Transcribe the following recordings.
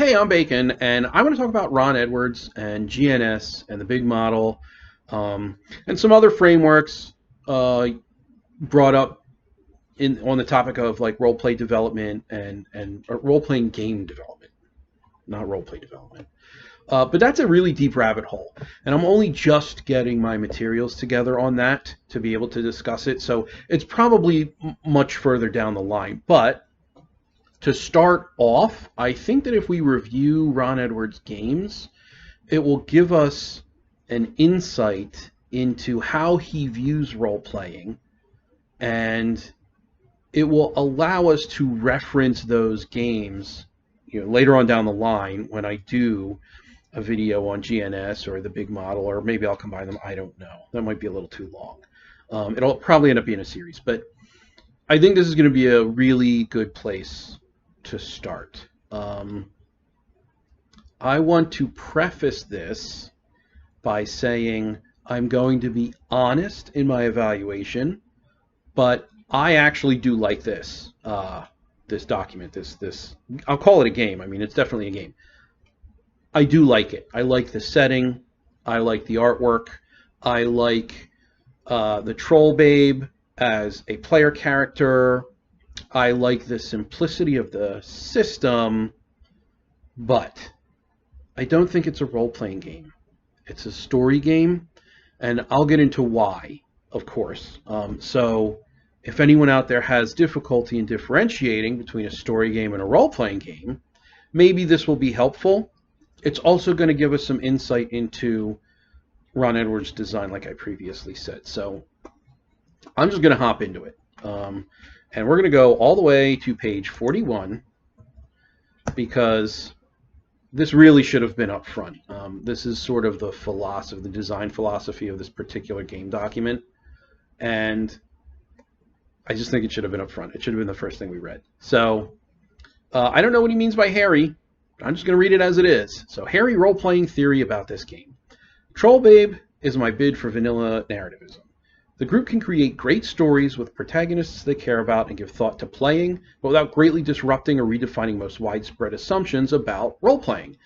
Hey, I'm Bacon, and I want to talk about Ron Edwards and GNS and the big model, and some other frameworks uh, brought up in on the topic of like role play development and role playing game development, not role play development. But that's a really deep rabbit hole, and I'm only just getting my materials together on that to be able to discuss it. So it's probably much further down the line, but to start off, I think that if we review Ron Edwards' games, it will give us an insight into how he views role playing, and it will allow us to reference those games, later on down the line when I do a video on GNS or the big model, or maybe I'll combine them. I don't know. That might be a little too long. It'll probably end up being a series, but I think this is going to be a really good place to start. I want to preface this by saying I'm going to be honest in my evaluation, but I actually do like this document. This I'll call it a game. I mean, it's definitely a game. I do like it. I like the setting. I like the artwork. I like the Trollbabe as a player character. I like the simplicity of the system, but I don't think it's a role-playing game. It's a story game, and I'll get into why, of course. So if anyone out there has difficulty in differentiating between a story game and a role-playing game, maybe this will be helpful. It's also going to give us some insight into Ron Edwards' design, like I previously said. So I'm just going to hop into it. And we're going to go all the way to page 41 because this really should have been up front. This is sort of the philosophy, the design philosophy of this particular game document. And I just think it should have been up front. It should have been the first thing we read. So I don't know what he means by hairy. I'm just going to read it as it is. So, hairy role-playing theory about this game. Trollbabe is my bid for vanilla narrativism. The group can create great stories with protagonists they care about and give thought to playing, but without greatly disrupting or redefining most widespread assumptions about role-playing.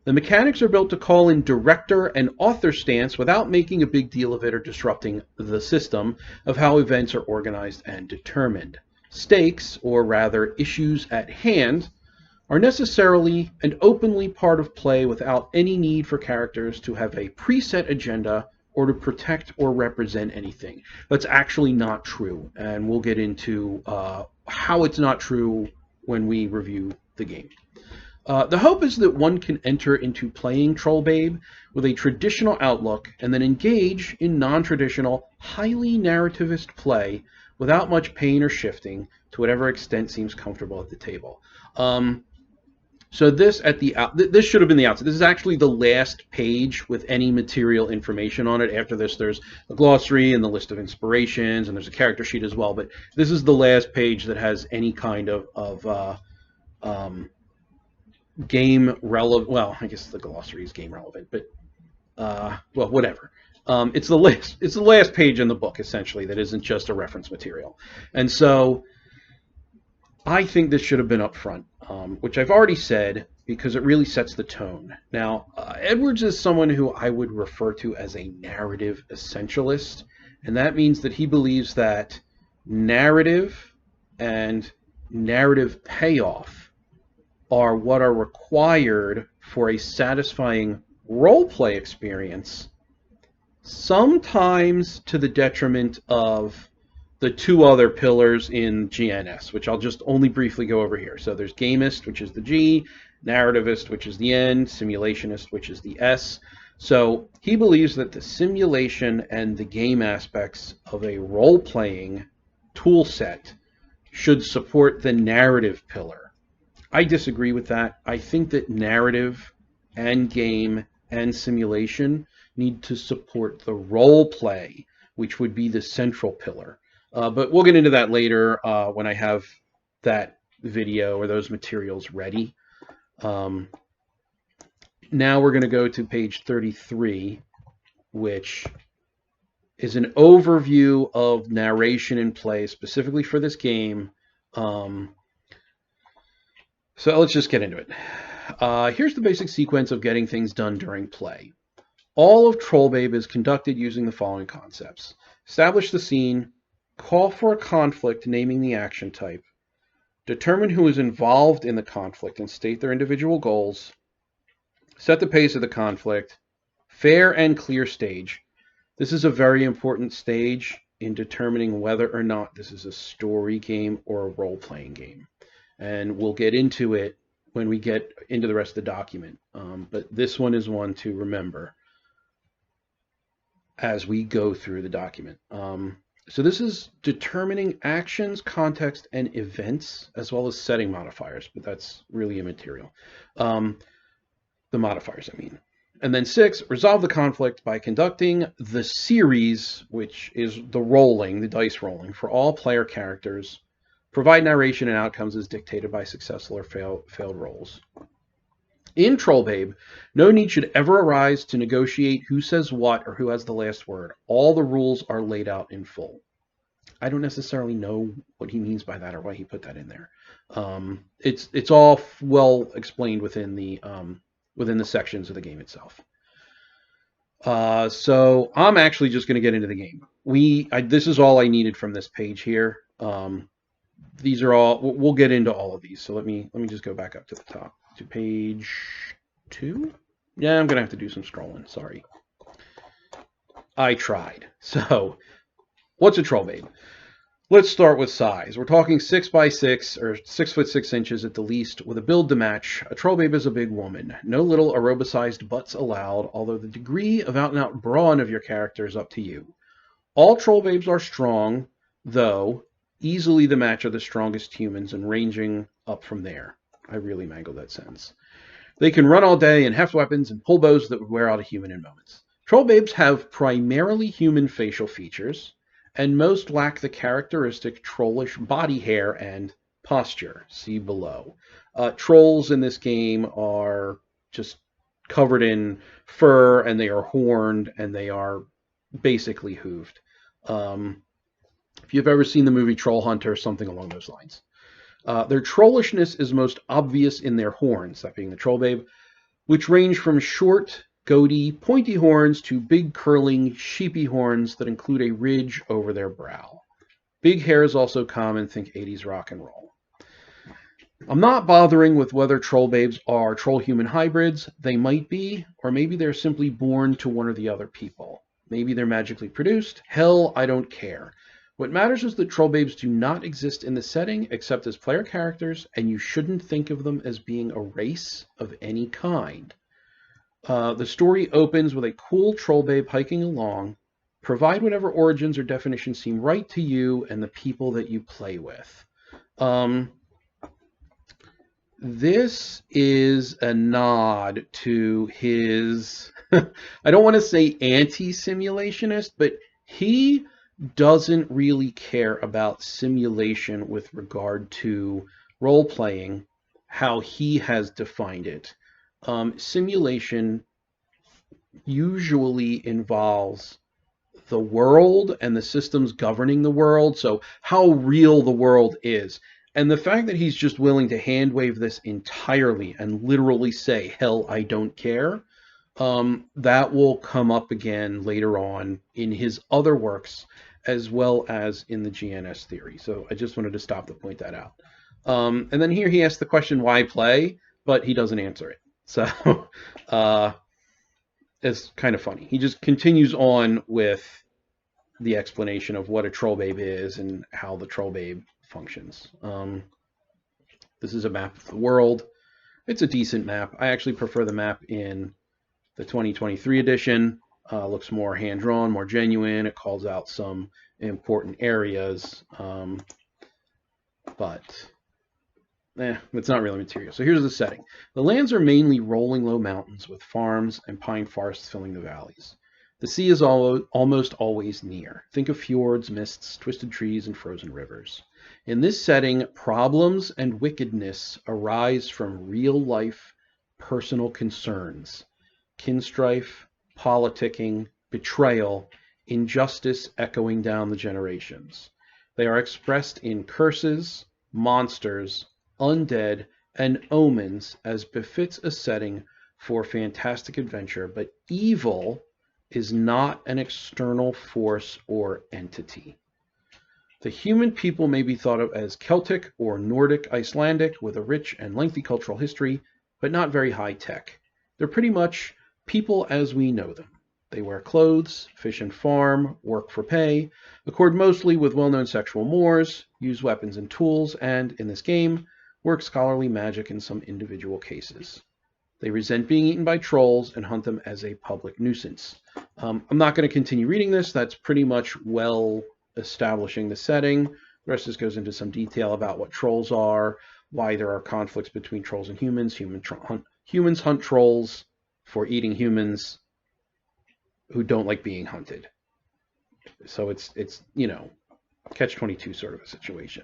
The mechanics are built to call in director and author stance without making a big deal of it or disrupting the system of how events are organized and determined. Stakes, or rather issues at hand, are necessarily and openly part of play without any need for characters to have a preset agenda or to protect or represent anything. That's actually not true, and we'll get into how it's not true when we review the game. The hope is that one can enter into playing Trollbabe with a traditional outlook and then engage in non-traditional, highly narrativist play without much pain or shifting to whatever extent seems comfortable at the table. So this this should have been the outset. This is actually the last page with any material information on it. After this, there's a glossary and the list of inspirations, and there's a character sheet as well. But this is the last page that has any kind of game relevant. Well, I guess the glossary is game relevant, but well, whatever. It's the last page in the book essentially that isn't just a reference material, and so I think this should have been up front, which I've already said because it really sets the tone. Now, Edwards is someone who I would refer to as a narrative essentialist, and that means that he believes that narrative and narrative payoff are what are required for a satisfying role-play experience, sometimes to the detriment of the two other pillars in GNS, which I'll just only briefly go over here. So there's gamist, which is the G, narrativist, which is the N, simulationist, which is the S. So he believes that the simulation and the game aspects of a role-playing tool set should support the narrative pillar. I disagree with that. I think that narrative and game and simulation need to support the role play, which would be the central pillar. But we'll get into that later when I have that video or those materials ready. Now we're going to go to page 33, which is an overview of narration and play specifically for this game. So let's just get into it. here's the basic sequence of getting things done during play. All of Trollbabe is conducted using the following concepts. Establish the scene, call for a conflict naming the action type, determine who is involved in the conflict and state their individual goals, set the pace of the conflict, fair and clear stage. This is a very important stage in determining whether or not this is a story game or a role-playing game. And we'll get into it when we get into the rest of the document. But this one is one to remember as we go through the document. So this is determining actions, context, and events, as well as setting modifiers, but that's really immaterial. The modifiers, I mean. And then 6, resolve the conflict by conducting the series, which is the rolling, the dice rolling, for all player characters. Provide narration and outcomes as dictated by successful or failed rolls. In Trollbabe, no need should ever arise to negotiate who says what or who has the last word. All the rules are laid out in full. I don't necessarily know what he means by that or why he put that in there. It's all well explained within the sections of the game itself. So I'm actually just going to get into the game. This is all I needed from this page here. These are all. We'll get into all of these. So let me just go back up to the top to page 2. Yeah, I'm going to have to do some scrolling. Sorry. I tried. So, what's a Trollbabe? Let's start with size. We're talking 6 by 6 or 6 foot 6 inches at the least, with a build to match. A Trollbabe is a big woman. No little aerobicized butts allowed, although the degree of out-and-out brawn of your character is up to you. All Trollbabes are strong, though easily the match of the strongest humans and ranging up from there. I really mangled that sentence. They can run all day and heft weapons and pull bows that would wear out a human in moments. Trollbabes have primarily human facial features, and most lack the characteristic trollish body hair and posture. See below. Trolls in this game are just covered in fur, and they are horned, and they are basically hooved. If you've ever seen the movie Troll Hunter, something along those lines. Their trollishness is most obvious in their horns, that being the Trollbabe, which range from short, goatee, pointy horns to big, curling, sheepy horns that include a ridge over their brow. Big hair is also common, think 80s rock and roll. I'm not bothering with whether Trollbabes are troll-human hybrids. They might be, or maybe they're simply born to one or the other people. Maybe they're magically produced. Hell, I don't care. What matters is that Trollbabes do not exist in the setting except as player characters, and you shouldn't think of them as being a race of any kind. The story opens with a cool Trollbabe hiking along. Provide whatever origins or definitions seem right to you and the people that you play with. This is a nod to his, I don't want to say anti-simulationist, but he doesn't really care about simulation with regard to role-playing, how he has defined it. Simulation usually involves the world and the systems governing the world, so how real the world is. And the fact that he's just willing to hand-wave this entirely and literally say, hell, I don't care, that will come up again later on in his other works, as well as in the GNS theory. So I just wanted to stop to point that out. And then here he asks the question, why play? But he doesn't answer it. So it's kind of funny. He just continues on with the explanation of what a Trollbabe is and how the Trollbabe functions. This is a map of the world. It's a decent map. I actually prefer the map in the 2023 edition. Looks more hand-drawn, more genuine. It calls out some important areas, but it's not really material. So here's the setting. The lands are mainly rolling low mountains with farms and pine forests filling the valleys. The sea is almost always near. Think of fjords, mists, twisted trees, and frozen rivers. In this setting, problems and wickedness arise from real-life personal concerns, kinstrife, politicking, betrayal, injustice echoing down the generations. They are expressed in curses, monsters, undead, and omens as befits a setting for fantastic adventure, but evil is not an external force or entity. The human people may be thought of as Celtic or Nordic Icelandic with a rich and lengthy cultural history, but not very high tech. They're pretty much people as we know them. They wear clothes, fish and farm, work for pay, accord mostly with well-known sexual mores, use weapons and tools, and, in this game, work scholarly magic in some individual cases. They resent being eaten by trolls and hunt them as a public nuisance. I'm not going to continue reading this. That's pretty much well establishing the setting. The rest just goes into some detail about what trolls are, why there are conflicts between trolls and humans. Humans hunt trolls for eating humans who don't like being hunted. So it's you know, catch-22 sort of a situation.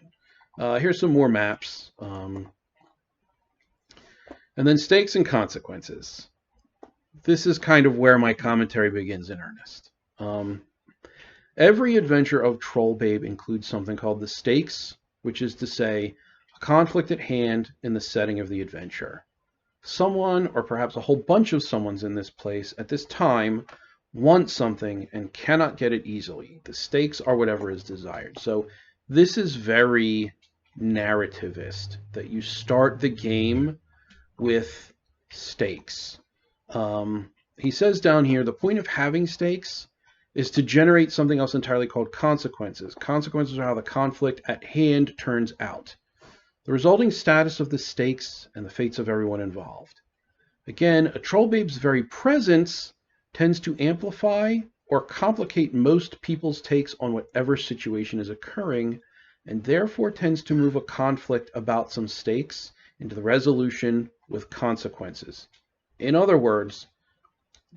Here's some more maps. And then stakes and consequences. This is kind of where my commentary begins in earnest. Every adventure of Trollbabe includes something called the stakes, which is to say, a conflict at hand in the setting of the adventure. Someone, or perhaps a whole bunch of someones in this place at this time, want something and cannot get it easily. The stakes are whatever is desired. So this is very narrativist, that you start the game with stakes. He says down here, the point of having stakes is to generate something else entirely called consequences. Consequences are how the conflict at hand turns out. The resulting status of the stakes and the fates of everyone involved. Again, a Trollbabe's very presence tends to amplify or complicate most people's takes on whatever situation is occurring, and therefore tends to move a conflict about some stakes into the resolution with consequences. In other words,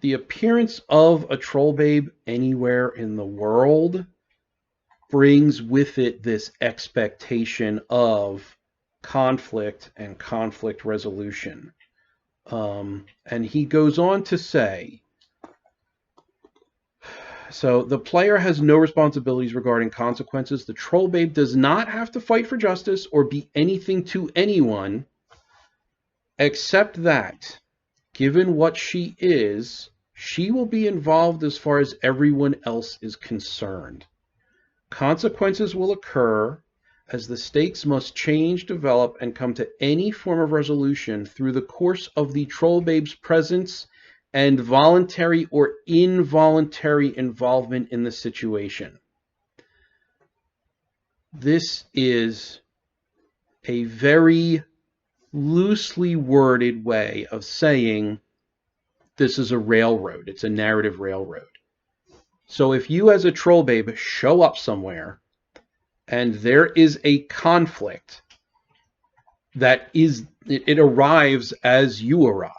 the appearance of a Trollbabe anywhere in the world brings with it this expectation of conflict and conflict resolution. And he goes on to say, so the player has no responsibilities regarding consequences. The Trollbabe does not have to fight for justice or be anything to anyone, except that, given what she is, she will be involved as far as everyone else is concerned. Consequences will occur as the stakes must change, develop, and come to any form of resolution through the course of the Trollbabe's presence and voluntary or involuntary involvement in the situation. This is a very loosely worded way of saying this is a railroad. It's a narrative railroad. So if you as a Trollbabe show up somewhere and there is a conflict that is, it arrives as you arrive.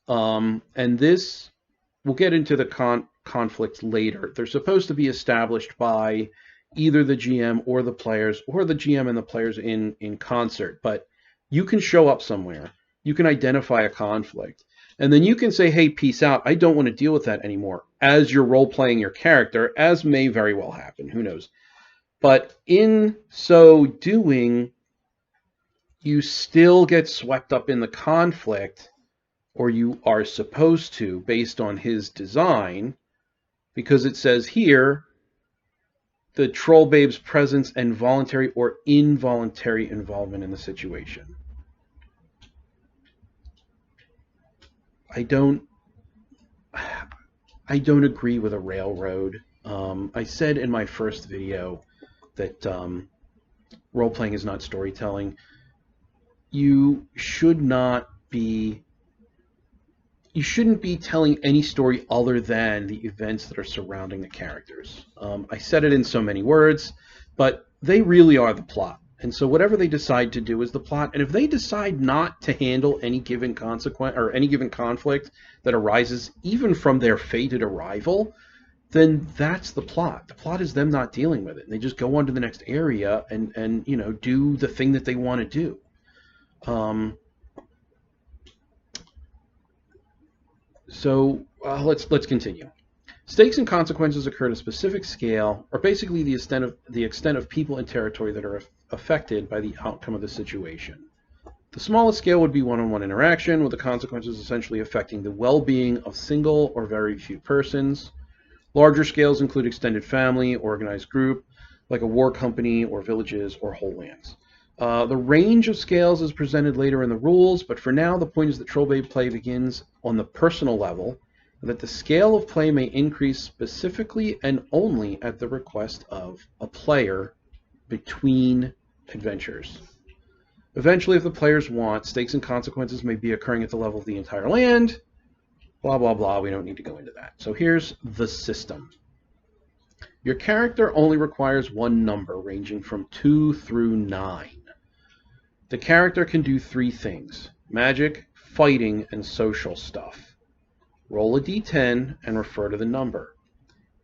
And this, we'll get into the conflicts later. They're supposed to be established by either the GM or the players, or the GM and the players in concert. But you can show up somewhere, you can identify a conflict, and then you can say, hey, peace out, I don't want to deal with that anymore, as you're role-playing your character, as may very well happen, who knows. But in so doing, you still get swept up in the conflict, or you are supposed to, based on his design, because it says here, the Trollbabe's presence and voluntary or involuntary involvement in the situation. I don't agree with a railroad. I said in my first video that role-playing is not storytelling. You shouldn't be telling any story other than the events that are surrounding the characters. I said it in so many words, but they really are the plot. And so whatever they decide to do is the plot. And if they decide not to handle any given consequence or any given conflict that arises even from their fated arrival, then that's the plot. The plot is them not dealing with it. And they just go on to the next area and you know, do the thing that they want to do. So let's continue. Stakes and consequences occur at a specific scale, or basically the extent of people and territory that are affected by the outcome of the situation. The smallest scale would be one-on-one interaction, with the consequences essentially affecting the well-being of single or very few persons. Larger scales include extended family, organized group, like a war company or villages or whole lands. The range of scales is presented later in the rules, but for now the point is that Trollbabe play begins on the personal level, and that the scale of play may increase specifically and only at the request of a player between adventures. Eventually, if the players want, stakes and consequences may be occurring at the level of the entire land. Blah, blah, blah. We don't need to go into that. So here's the system. Your character only requires one number, ranging from 2 through 9. The character can do 3 things: magic, fighting, and social stuff. Roll a d10 and refer to the number.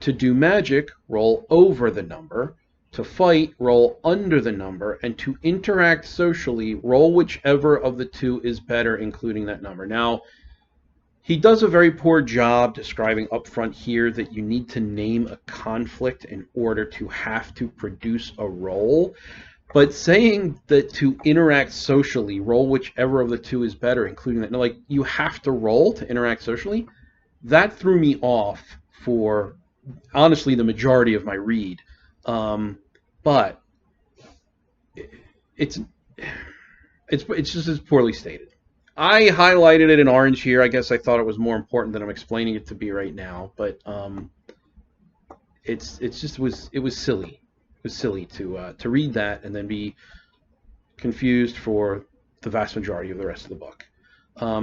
To do magic, roll over the number. To fight, roll under the number. And to interact socially, roll whichever of the 2 is better, including that number. Now, he does a very poor job describing up front here that you need to name a conflict in order to have to produce a roll. But saying that to interact socially, roll whichever of the 2 is better, including that, like, you have to roll to interact socially, that threw me off for, honestly, the majority of my read. But it's just as poorly stated. I highlighted it in orange here. I guess I thought it was more important than I'm explaining it to be right now. But it was silly. It was silly to read that and then be confused for the vast majority of the rest of the book.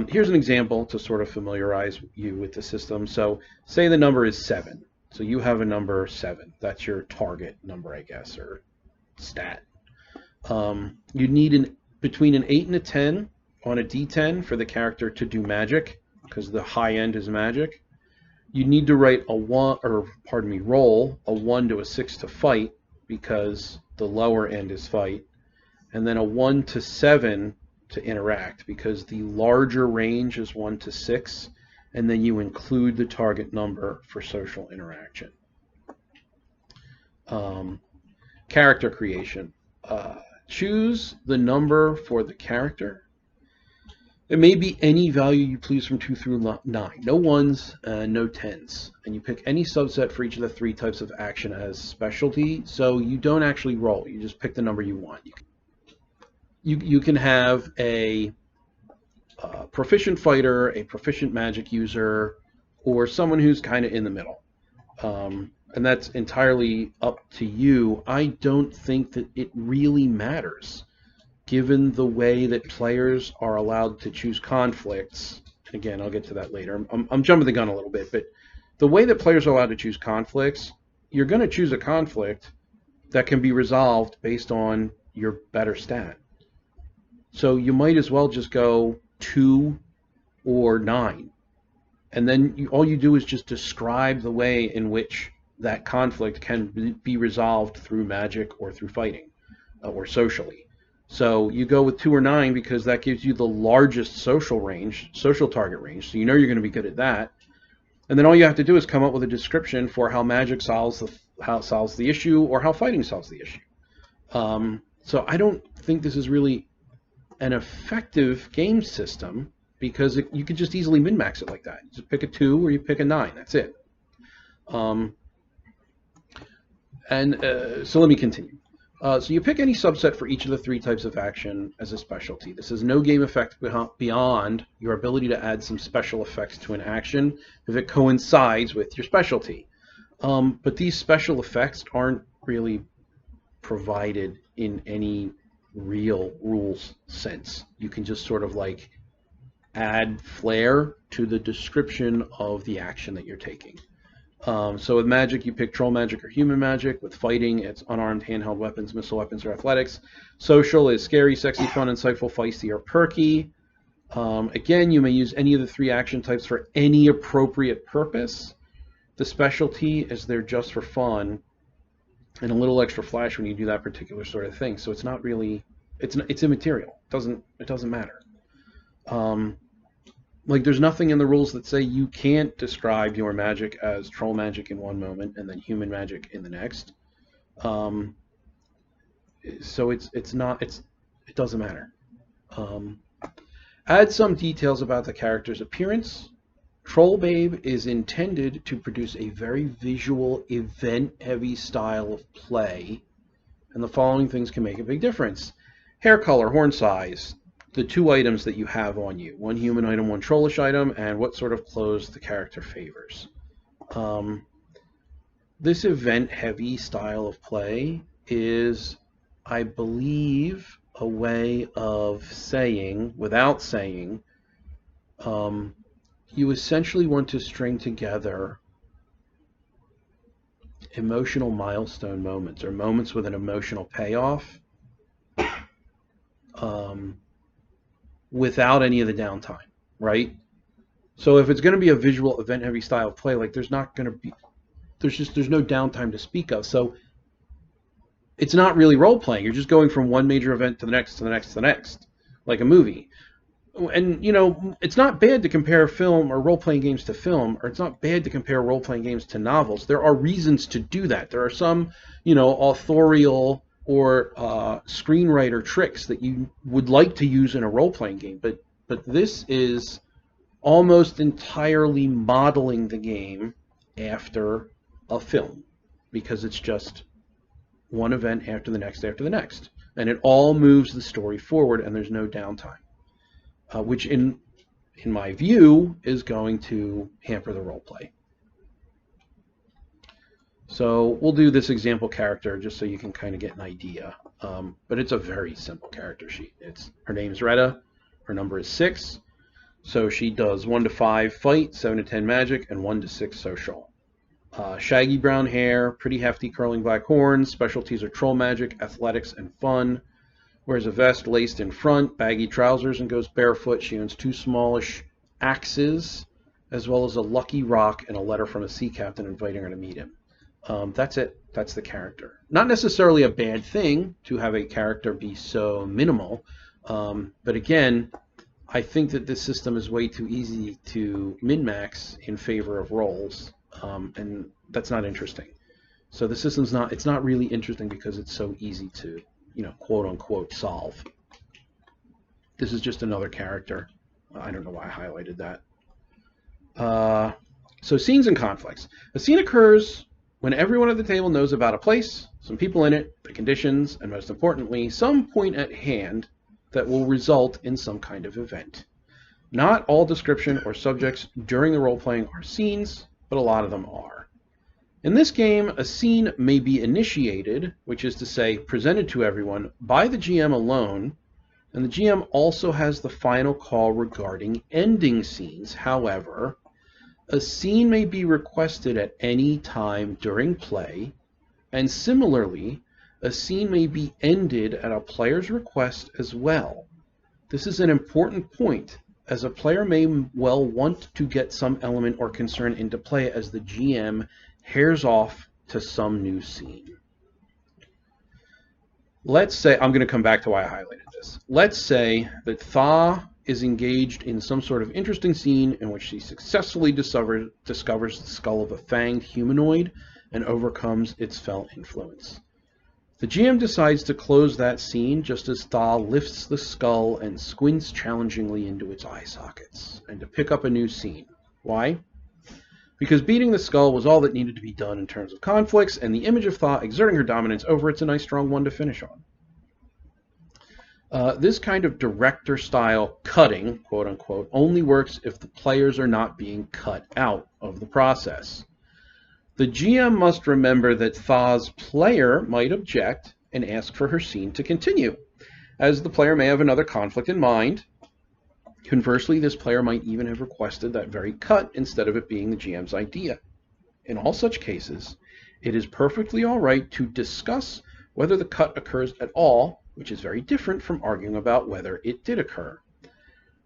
Here's an example to sort of familiarize you with the system. So say the number is 7. So you have a number 7. That's your target number, I guess, or stat. You need between an 8 and a 10 on a d10 for the character to do magic, because the high end is magic. You need to write roll a 1 to a 6 to fight, because the lower end is fight, and then a 1 to 7 to interact, because the larger range is 1 to 6, and then you include the target number for social interaction. Character creation. Choose the number for the character. It may be any value you please from 2 through 9. No 1s, no 10s. And you pick any subset for each of the 3 types of action as specialty. So you don't actually roll. You just pick the number you want. You can have a proficient fighter, a proficient magic user, or someone who's kind of in the middle. And that's entirely up to you. I don't think that it really matters, given the way that players are allowed to choose conflicts. Again, I'll get to that later. I'm jumping the gun a little bit, but the way that players are allowed to choose conflicts, you're going to choose a conflict that can be resolved based on your better stat. So you might as well just go 2 or 9. And then all you do is just describe the way in which that conflict can be resolved through magic or through fighting or socially. So you go with 2 or 9 because that gives you the largest social target range. So you know you're going to be good at that. And then all you have to do is come up with a description for how magic solves the issue, or how fighting solves the issue. So I don't think this is really an effective game system, because you could just easily min-max it like that. You just pick a 2 or you pick a 9. That's it. So let me continue. So you pick any subset for each of the 3 types of action as a specialty. This is no game effect beyond your ability to add some special effects to an action if it coincides with your specialty. But these special effects aren't really provided in any real rules sense. You can just sort of like add flair to the description of the action that you're taking. So with magic, you pick troll magic or human magic. With fighting, it's unarmed handheld weapons, missile weapons, or athletics. Social is scary, sexy, fun, insightful, feisty, or perky. Again, you may use any of the 3 action types for any appropriate purpose. The specialty is there just for fun and a little extra flash when you do that particular sort of thing. So it's not really, it's immaterial. It doesn't matter. Like, there's nothing in the rules that say you can't describe your magic as troll magic in one moment and then human magic in the next. So it doesn't matter. Um, Add some details about the character's appearance. Trollbabe is intended to produce a very visual, event-heavy style of play, and the following things can make a big difference. Hair color, horn size, the two items that you have on you, one human item, one trollish item, and what sort of clothes the character favors. This event-heavy style of play is, I believe, a way of saying, without saying, you essentially want to string together emotional milestone moments or moments with an emotional payoff without any of the downtime, right? So if it's going to be a visual event-heavy style of play, like there's no downtime to speak of. So it's not really role-playing. You're just going from one major event to the next, to the next, to the next, like a movie. And, you know, it's not bad to compare film or role-playing games to film, or it's not bad to compare role-playing games to novels. There are reasons to do that. There are some, you know, authorial or screenwriter tricks that you would like to use in a role-playing game, but this is almost entirely modeling the game after a film, because it's just one event after the next after the next, and it all moves the story forward, and there's no downtime. Which in my view is going to hamper the role play. So we'll do this example character just so you can kind of get an idea. But it's a very simple character sheet. Her name's Retta, her number is 6. So she does 1 to 5 fight, 7 to 10 magic, and 1 to 6 social. Shaggy brown hair, pretty hefty curling black horns, specialties are troll magic, athletics, and fun. Wears a vest laced in front, baggy trousers, and goes barefoot. She owns 2 smallish axes, as well as a lucky rock and a letter from a sea captain inviting her to meet him. That's it. That's the character. Not necessarily a bad thing to have a character be so minimal, but again, I think that this system is way too easy to min-max in favor of roles, and that's not interesting. So the system's not really interesting because it's so easy to, you know, quote unquote solve. This is just another character. I don't know why I highlighted that. So scenes and conflicts. A scene occurs when everyone at the table knows about a place, some people in it, the conditions, and most importantly, some point at hand that will result in some kind of event. Not all description or subjects during the role-playing are scenes, but a lot of them are. In this game, a scene may be initiated, which is to say presented to everyone, by the GM alone, and the GM also has the final call regarding ending scenes. However, a scene may be requested at any time during play, and similarly, a scene may be ended at a player's request as well. This is an important point, as a player may well want to get some element or concern into play as the GM hairs off to some new scene. Let's say, I'm going to come back to why I highlighted this. Let's say that Tha is engaged in some sort of interesting scene in which she successfully discovers the skull of a fanged humanoid and overcomes its fell influence. The GM decides to close that scene just as Tha lifts the skull and squints challengingly into its eye sockets, and to pick up a new scene. Why? Because beating the skull was all that needed to be done in terms of conflicts, and the image of Tha exerting her dominance over it's a nice strong one to finish on. This kind of director-style cutting, quote-unquote, only works if the players are not being cut out of the process. The GM must remember that Tha's player might object and ask for her scene to continue, as the player may have another conflict in mind. Conversely, this player might even have requested that very cut instead of it being the GM's idea. In all such cases, it is perfectly all right to discuss whether the cut occurs at all, which is very different from arguing about whether it did occur.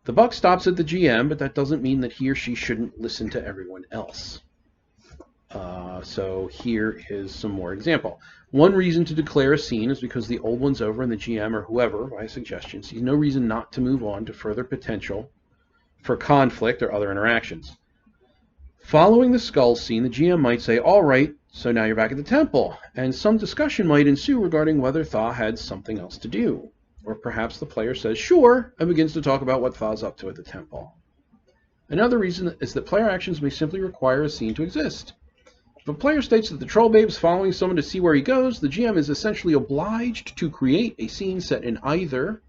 The buck stops at the GM, but that doesn't mean that he or she shouldn't listen to everyone else. So here is some more example. One reason to declare a scene is because the old one's over and the GM or whoever, by suggestion, sees no reason not to move on to further potential for conflict or other interactions. Following the skull scene, the GM might say, all right, so now you're back at the temple, and some discussion might ensue regarding whether Tha had something else to do. Or perhaps the player says, sure, and begins to talk about what Tha's up to at the temple. Another reason is that player actions may simply require a scene to exist. If a player states that the Trollbabe is following someone to see where he goes, the GM is essentially obliged to create a scene set in either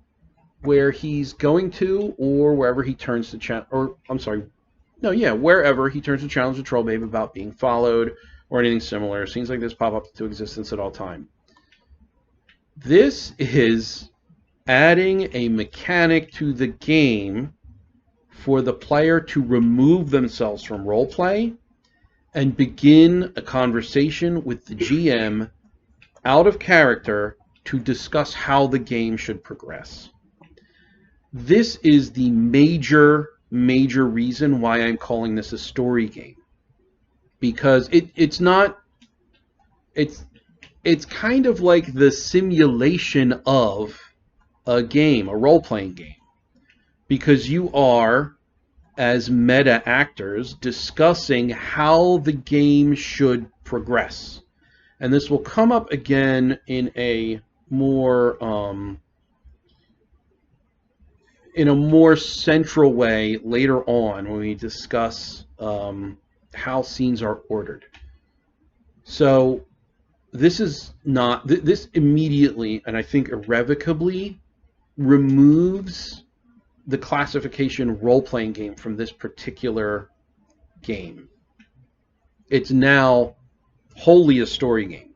where he's going to or wherever he turns to wherever he turns to challenge the Trollbabe about being followed or anything similar. Scenes like this pop up into existence at all time. This is adding a mechanic to the game for the player to remove themselves from roleplay and begin a conversation with the GM out of character to discuss how the game should progress. This is the major reason why I'm calling this a story game. Because it's kind of like the simulation of a game, a role-playing game. Because you are, as meta actors, discussing how the game should progress. And this will come up again in a more central way later on when we discuss how scenes are ordered. So this is not, this immediately, and I think irrevocably, removes the classification role-playing game from this particular game. It's now wholly a story game.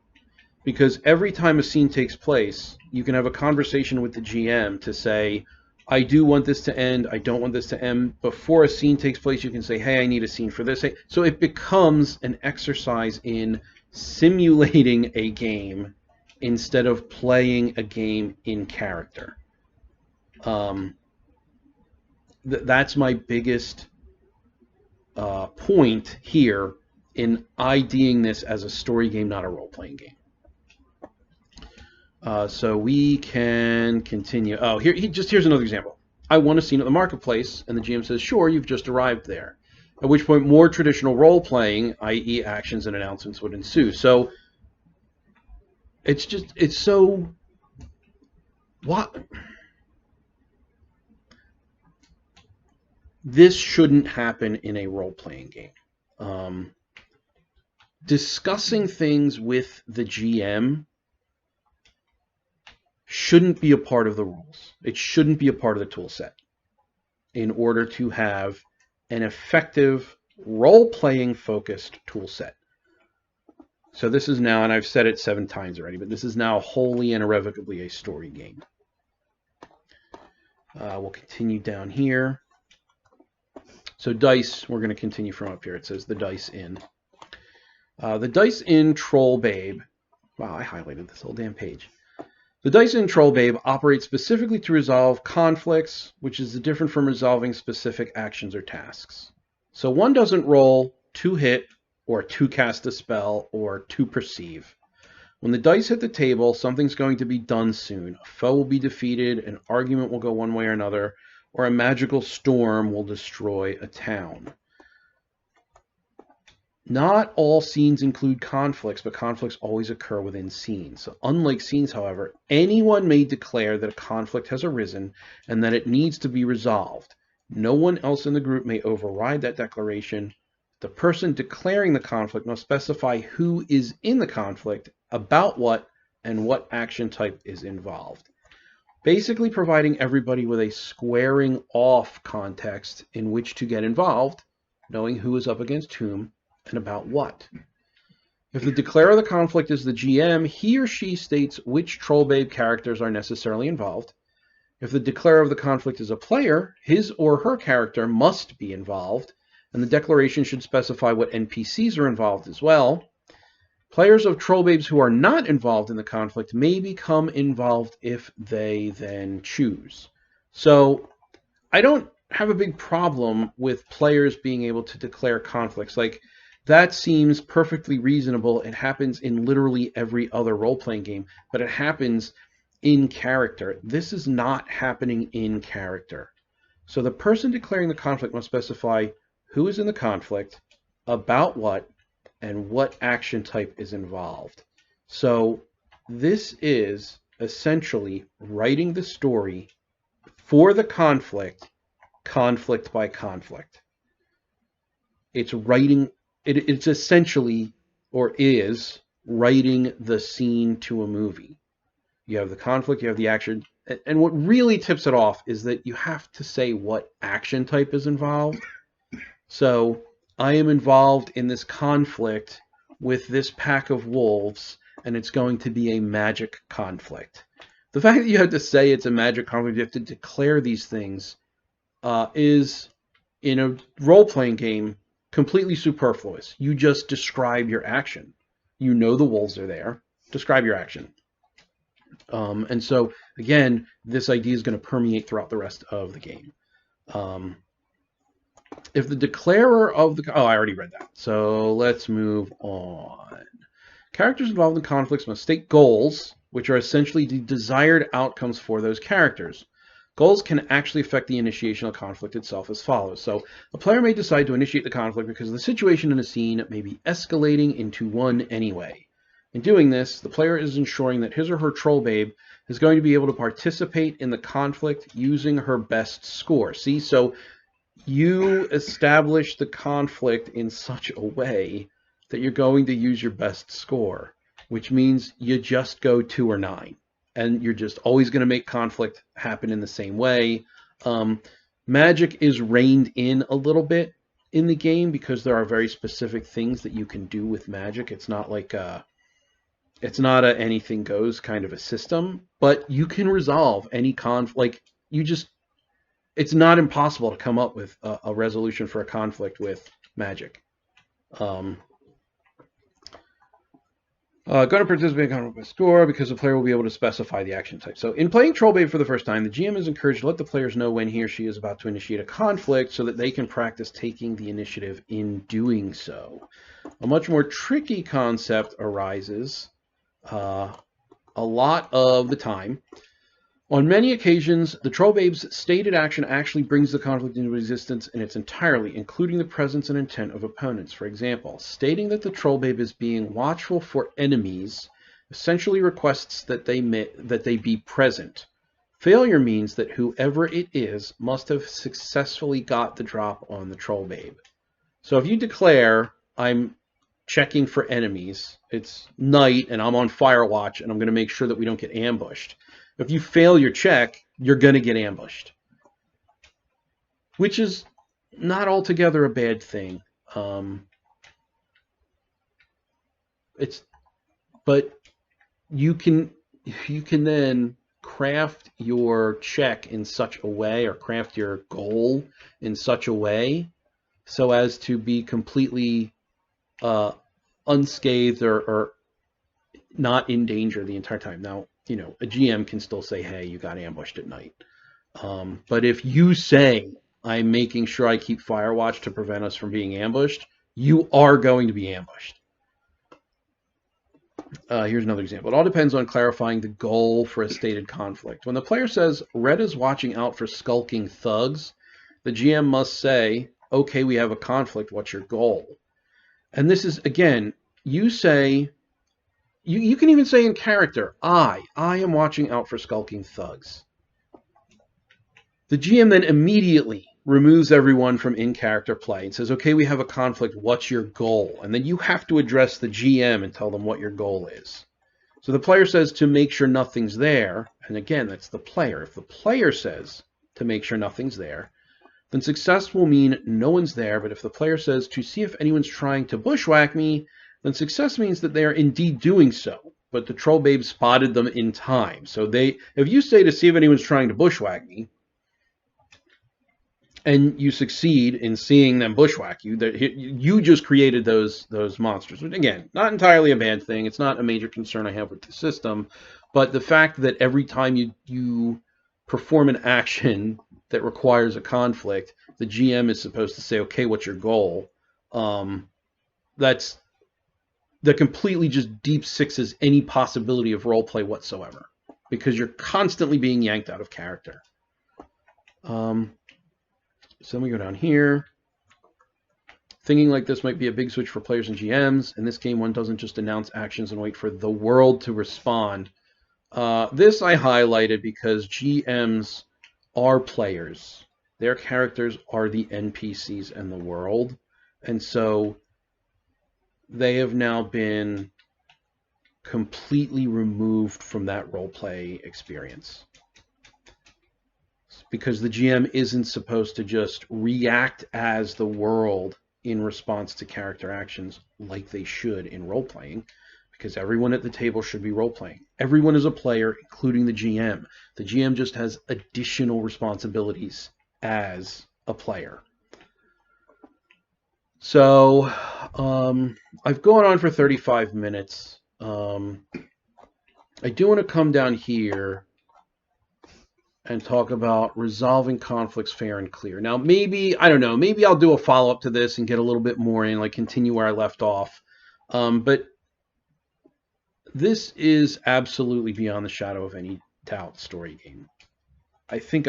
Because every time a scene takes place, you can have a conversation with the GM to say, I do want this to end, I don't want this to end. Before a scene takes place, you can say, hey, I need a scene for this. So it becomes an exercise in simulating a game instead of playing a game in character. That's my biggest point here in IDing this as a story game, not a role-playing game. So we can continue. Oh, here's another example. I want a scene at the marketplace, and the GM says, sure, you've just arrived there. At which point more traditional role-playing, i.e. actions and announcements, would ensue. So it's so... What? This shouldn't happen in a role-playing game. Discussing things with the GM shouldn't be a part of the rules. It shouldn't be a part of the tool set in order to have an effective role-playing focused tool set. So this is now, and I've said it 7 times already, but this is now wholly and irrevocably a story game. We'll continue down here. So dice, we're going to continue from up here. It says the dice in. The dice in Trollbabe. Wow, I highlighted this whole damn page. The dice in Trollbabe operate specifically to resolve conflicts, which is different from resolving specific actions or tasks. So one doesn't roll to hit, or to cast a spell, or to perceive. When the dice hit the table, something's going to be done soon. A foe will be defeated, an argument will go one way or another, or a magical storm will destroy a town. Not all scenes include conflicts, but conflicts always occur within scenes. So unlike scenes, however, anyone may declare that a conflict has arisen and that it needs to be resolved. No one else in the group may override that declaration. The person declaring the conflict must specify who is in the conflict, about what, and what action type is involved. Basically providing everybody with a squaring off context in which to get involved, knowing who is up against whom, and about what. If the declarer of the conflict is the GM, he or she states which Trollbabe characters are necessarily involved. If the declarer of the conflict is a player, his or her character must be involved, and the declaration should specify what NPCs are involved as well. Players of Trollbabes who are not involved in the conflict may become involved if they then choose. So I don't have a big problem with players being able to declare conflicts. Like, that seems perfectly reasonable. It happens in literally every other role-playing game, but it happens in character. This is not happening in character. So the person declaring the conflict must specify who is in the conflict, about what, and what action type is involved. So this is essentially writing the story for the conflict, conflict by conflict. It's writing, it's essentially, or is, writing the scene to a movie. You have the conflict, you have the action, and what really tips it off is that you have to say what action type is involved. So, I am involved in this conflict with this pack of wolves, and it's going to be a magic conflict. The fact that you have to say it's a magic conflict, you have to declare these things, is, in a role-playing game, completely superfluous. You just describe your action. You know the wolves are there. Describe your action. And so, again, this idea is going to permeate throughout the rest of the game. If the declarer of the... Oh, I already read that. So let's move on. Characters involved in conflicts must state goals, which are essentially the desired outcomes for those characters. Goals can actually affect the initiation of conflict itself as follows. So a player may decide to initiate the conflict because the situation in a scene may be escalating into one anyway. In doing this, the player is ensuring that his or her Trollbabe is going to be able to participate in the conflict using her best score. See, so you establish the conflict in such a way that you're going to use your best score, which means you just go 2 or 9. And you're just always going to make conflict happen in the same way. Magic is reined in a little bit in the game because there are very specific things that you can do with magic. It's not like it's not a anything goes kind of a system, but you can resolve any conflict. Like it's not impossible to come up with a resolution for a conflict with magic. Going to participate in conflict by score because the player will be able to specify the action type. So in playing Trollbabe for the first time, the GM is encouraged to let the players know when he or she is about to initiate a conflict so that they can practice taking the initiative in doing so. A much more tricky concept arises a lot of the time. On many occasions, the Trollbabe's stated action actually brings the conflict into existence in its entirety, including the presence and intent of opponents. For example, stating that the Trollbabe is being watchful for enemies essentially requests that they be present. Failure means that whoever it is must have successfully got the drop on the Trollbabe. So if you declare, I'm checking for enemies, it's night and I'm on fire watch and I'm going to make sure that we don't get ambushed. If you fail your check, you're going to get ambushed, which is not altogether a bad thing. But you can then craft your check in such a way, or craft your goal in such a way, so as to be completely unscathed or not in danger the entire time. Now, you know, a GM can still say, hey, you got ambushed at night. But if you say, I'm making sure I keep Firewatch to prevent us from being ambushed, you are going to be ambushed. Here's another example. It all depends on clarifying the goal for a stated conflict. When the player says, Red is watching out for skulking thugs, the GM must say, okay, we have a conflict. What's your goal? And this is, again, you say... You can even say in character, I am watching out for skulking thugs. The GM then immediately removes everyone from in-character play and says, okay, we have a conflict, what's your goal? And then you have to address the GM and tell them what your goal is. So the player says to make sure nothing's there, and again, that's the player. If the player says to make sure nothing's there, then success will mean no one's there, but if the player says to see if anyone's trying to bushwhack me, then success means that they are indeed doing so, but the Trollbabe spotted them in time. So if you say to see if anyone's trying to bushwhack me, and you succeed in seeing them bushwhack you, that you just created those monsters. Which, again, not entirely a bad thing. It's not a major concern I have with the system, but the fact that every time you perform an action that requires a conflict, the GM is supposed to say, okay, what's your goal? That completely just deep sixes any possibility of roleplay whatsoever, because you're constantly being yanked out of character. So then we go down here. Thinking like this might be a big switch for players and GMs. In this game, one doesn't just announce actions and wait for the world to respond. This I highlighted because GMs are players. Their characters are the NPCs in the world. And so they have now been completely removed from that roleplay experience. Because the GM isn't supposed to just react as the world in response to character actions like they should in role-playing, because everyone at the table should be role-playing. Everyone is a player, including the GM. The GM just has additional responsibilities as a player. So I've gone on for 35 minutes. I do want to come down here and talk about resolving conflicts fair and clear. Now, maybe, I don't know, maybe I'll do a follow-up to this and get a little bit more in, like continue where I left off. But this is absolutely beyond the shadow of any doubt story game. I think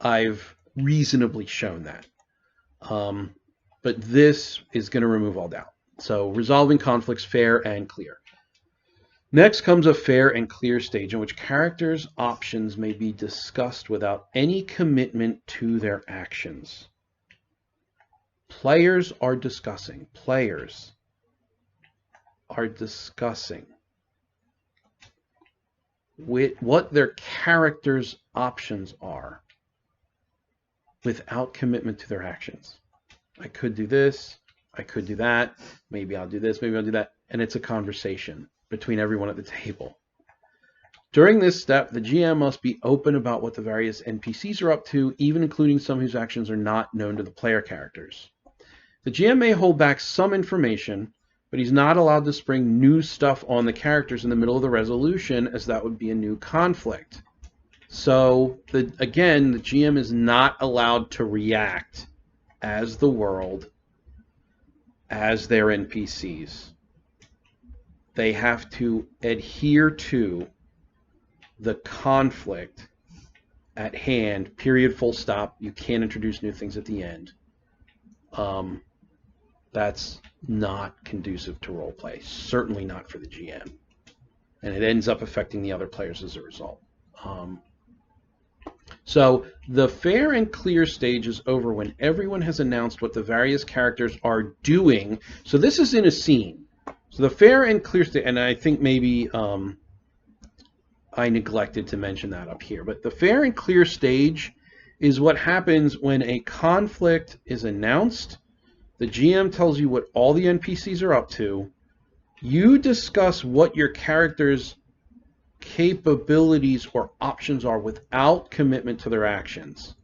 I've reasonably shown that. But this is going to remove all doubt. So resolving conflicts fair and clear. Next comes a fair and clear stage in which characters' options may be discussed without any commitment to their actions. Players are discussing what their characters' options are without commitment to their actions. I could do this, I could do that, maybe I'll do this, maybe I'll do that, and it's a conversation between everyone at the table. During this step, the GM must be open about what the various NPCs are up to, even including some whose actions are not known to the player characters. The GM may hold back some information, but he's not allowed to spring new stuff on the characters in the middle of the resolution, as that would be a new conflict. So, again, the GM is not allowed to react as the world, as their NPCs. They have to adhere to the conflict at hand, period, full stop. You can't introduce new things at the end. That's not conducive to roleplay, certainly not for the GM. And it ends up affecting the other players as a result. So the fair and clear stage is over when everyone has announced what the various characters are doing. So this is in a scene. So the fair and clear stage, and I think maybe I neglected to mention that up here, but the fair and clear stage is what happens when a conflict is announced. The GM tells you what all the NPCs are up to. You discuss what your character's capabilities or options are without commitment to their actions.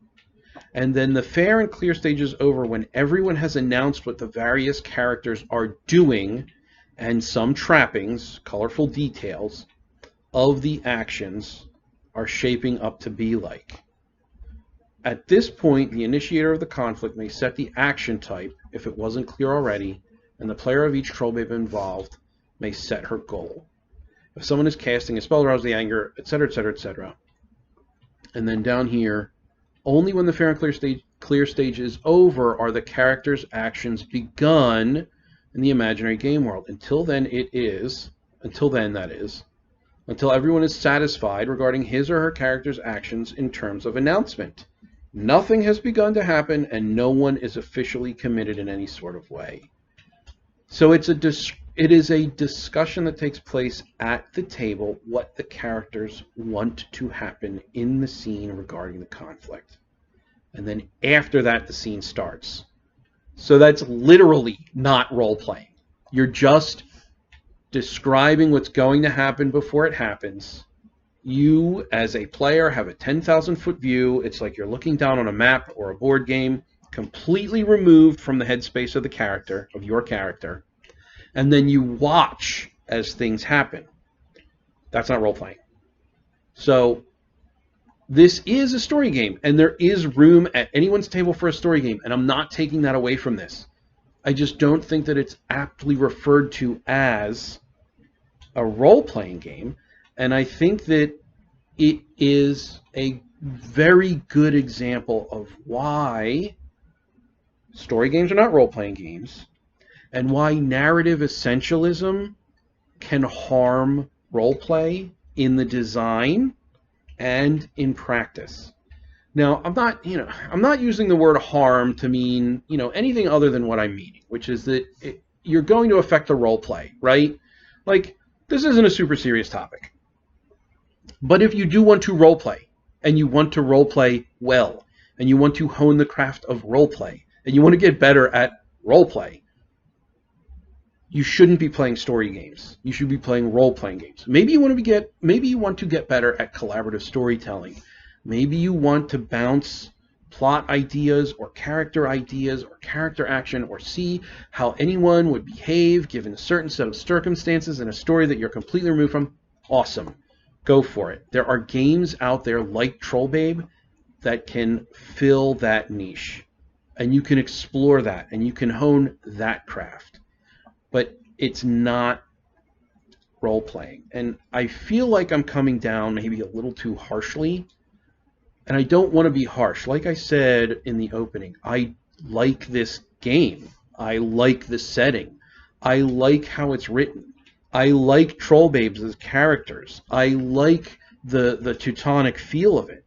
And then the fair and clear stage is over when everyone has announced what the various characters are doing and some trappings, colorful details, of the actions are shaping up to be like. At this point, the initiator of the conflict may set the action type, if it wasn't clear already, and the player of each Trollbabe involved may set her goal. If someone is casting a spell to arouse the anger, etc., etc., etc. And then down here, only when the fair and clear stage is over are the character's actions begun in the imaginary game world. Until then, until everyone is satisfied regarding his or her character's actions in terms of announcement. Nothing has begun to happen, and no one is officially committed in any sort of way. So it is a discussion that takes place at the table, what the characters want to happen in the scene regarding the conflict. And then after that, the scene starts. So that's literally not role-playing. You're just describing what's going to happen before it happens. You, as a player, have a 10,000-foot view. It's like you're looking down on a map or a board game, completely removed from the headspace of the character, of your character. And then you watch as things happen. That's not role-playing. So this is a story game, and there is room at anyone's table for a story game, and I'm not taking that away from this. I just don't think that it's aptly referred to as a role-playing game, and I think that it is a very good example of why story games are not role-playing games, and why narrative essentialism can harm roleplay in the design and in practice. Now, I'm not using the word harm to mean, anything other than what I'm meaning, which is that you're going to affect the role play, right? Like, this isn't a super serious topic. But if you do want to role play, and you want to role play well, and you want to hone the craft of role play, and you want to get better at role play, you shouldn't be playing story games. You should be playing role-playing games. Maybe you want to get better at collaborative storytelling. Maybe you want to bounce plot ideas or character action, or see how anyone would behave given a certain set of circumstances in a story that you're completely removed from. Awesome. Go for it. There are games out there like Trollbabe that can fill that niche. And you can explore that, and you can hone that craft. But it's not role-playing. And I feel like I'm coming down maybe a little too harshly. And I don't want to be harsh. Like I said in the opening, I like this game. I like the setting. I like how it's written. I like Trollbabes as characters. I like the Teutonic feel of it.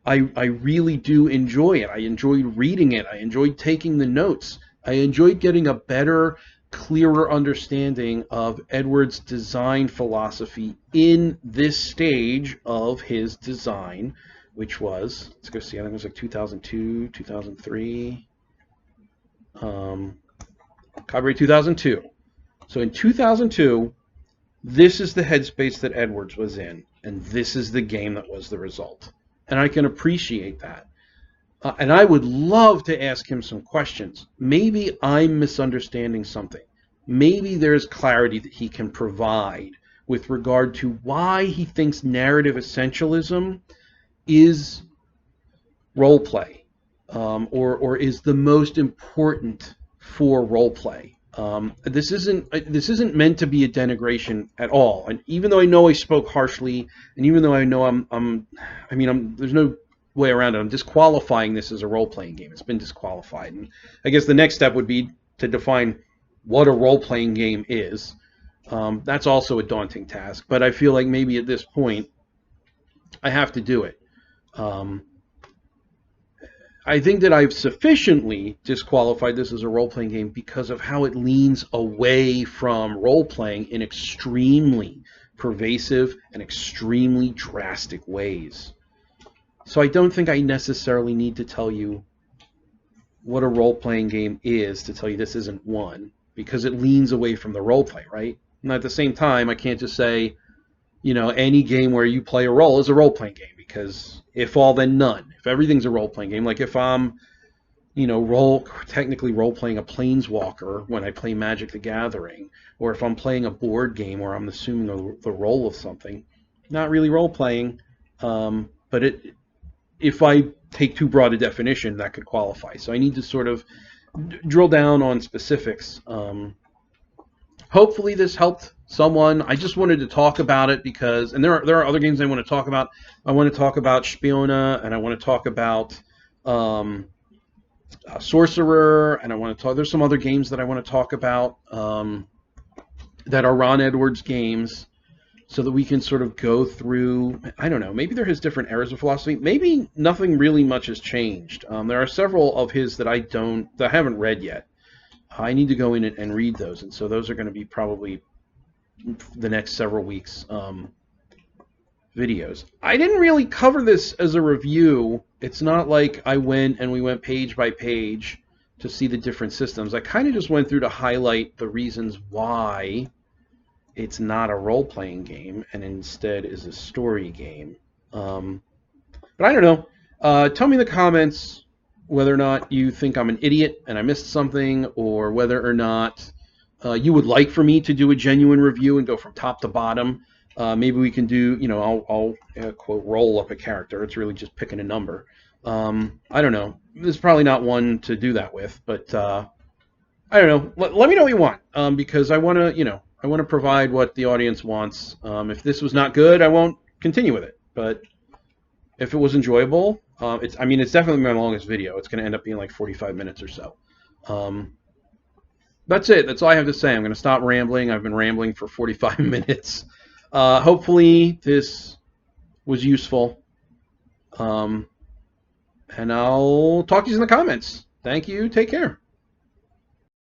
I really do enjoy it. I enjoyed reading it. I enjoyed taking the notes. I enjoyed getting a better, clearer understanding of Edward's design philosophy in this stage of his design, which was, let's go see, I think it was like 2002, 2003, copyright 2002. So in 2002, this is the headspace that Edwards was in, and this is the game that was the result. And I can appreciate that. And I would love to ask him some questions. Maybe I'm misunderstanding something. Maybe there's clarity that he can provide with regard to why he thinks narrative essentialism is role play, or is the most important for role play. This isn't meant to be a denigration at all. And even though I know I spoke harshly, and even though I know there's no way around it, I'm disqualifying this as a role-playing game. It's been disqualified. And I guess the next step would be to define what a role-playing game is. That's also a daunting task, but I feel like maybe at this point I have to do it. I think that I've sufficiently disqualified this as a role-playing game because of how it leans away from role-playing in extremely pervasive and extremely drastic ways. So I don't think I necessarily need to tell you what a role-playing game is to tell you this isn't one, because it leans away from the role-play, right? And at the same time, I can't just say, any game where you play a role is a role-playing game, because if all, then none. If everything's a role-playing game, like if I'm, technically role-playing a planeswalker when I play Magic the Gathering, or if I'm playing a board game where I'm assuming the role of something, not really role-playing, but if I take too broad a definition, that could qualify. So I need to sort of drill down on specifics. Hopefully this helped someone. I just wanted to talk about it because, and there are other games I want to talk about. I want to talk about Spiona, and I want to talk about Sorcerer, and I want to talk. There's some other games that I want to talk about that are Ron Edwards games, so that we can sort of go through. I don't know. Maybe there is different eras of philosophy. Maybe nothing really much has changed. There are several of his that I haven't read yet. I need to go in and read those, and so those are going to be probably the next several weeks videos. I didn't really cover this as a review. It's not like we went page by page to see the different systems. I kind of just went through to highlight the reasons why it's not a role-playing game and instead is a story game. But I don't know. Tell me in the comments whether or not you think I'm an idiot and I missed something, or whether or not you would like for me to do a genuine review and go from top to bottom. Maybe we can do, I'll quote, roll up a character. It's really just picking a number. I don't know. This is probably not one to do that with, but I don't know. Let me know what you want, because I want to provide what the audience wants. If this was not good, I won't continue with it. But if it was enjoyable, it's definitely my longest video. It's going to end up being like 45 minutes or so. that's it. That's all I have to say. I'm going to stop rambling. I've been rambling for 45 minutes. Hopefully this was useful. And I'll talk to you in the comments. Thank you. Take care.